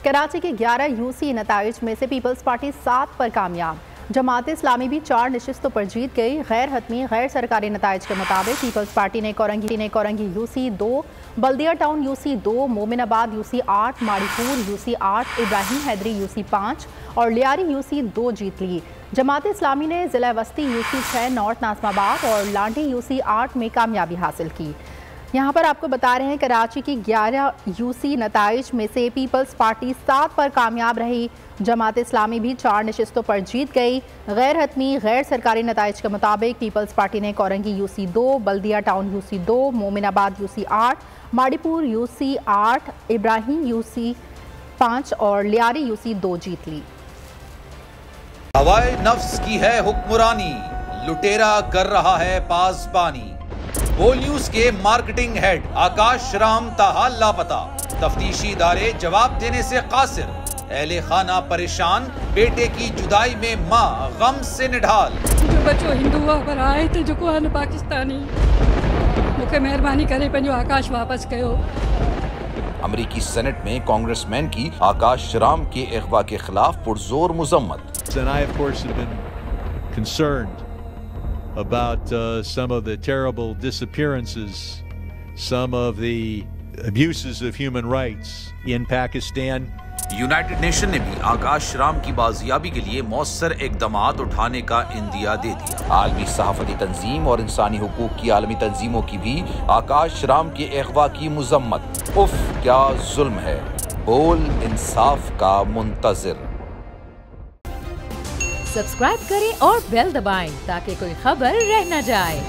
कराची के 11 यूसी नताइज में से पीपल्स पार्टी 7 पर कामयाब। जमात इस्लामी भी 4 नशिस्तों पर जीत गई। गैर हतमी गैर सरकारी नताइज के मुताबिक पीपल्स पार्टी ने Korangi UC 2, Baldia town UC 2, Mominabad UC 8, Maripur UC 8, Ibrahim Hyderi UC 5 और लियारी यूसी 2 जीत ली। जमात इस्लामी ने जिला वस्ती यूसी 6, नॉर्थ नाजमाबाद और लांडी यूसी 8 में कामयाबी हासिल की। यहाँ पर आपको बता रहे हैं कराची की 11 यूसी नताइज में से पीपल्स पार्टी 7 पर कामयाब रही। जमात इस्लामी भी 4 नशिस्तों पर जीत गई। गैर हतमी गैर सरकारी नताइज के मुताबिक पीपल्स पार्टी ने Korangi UC 2, Baldia town UC 2, Mominabad UC 8, Maripur UC 8, Ibrahim UC 5 और लियारी यूसी 2 जीत ली। हवाए नफ्स की है हुक्मरानी, लुटेरा कर रहा है पासबानी। बोल न्यूज के मार्केटिंग हेड आकाश राम ताहा लापता, तफ्तीशी इदारे जवाब देने से कासिर। अहले खाना परेशान, बेटे की जुदाई में माँ गम से निढाल। जो बच्चों हिंदू पर आए थे जो कोन पाकिस्तानी, मुझे मेहरबानी करे पंजो आकाश वापस कयो। अमरीकी सेनेट में कांग्रेसमैन की आकाश राम के अगवा के खिलाफ पुरजोर मुजम्मत। And I, of course, have been concerned about some of the terrible disappearances, some of the abuses of human rights in Pakistan. United nation ने भी आकाश राम की बाजियाबी के लिए मौसर इकदामात उठाने का इंदिया दे दिया। आलमी सहाफती तंजीम और इंसानी हुकूक की आलमी तंजीमों की भी आकाश राम के अगवा की मुजम्मत। उफ क्या जुल्म है, बोल इंसाफ का मुंतजिर। सब्सक्राइब करें और बेल दबाएं ताकि कोई खबर रह न जाए।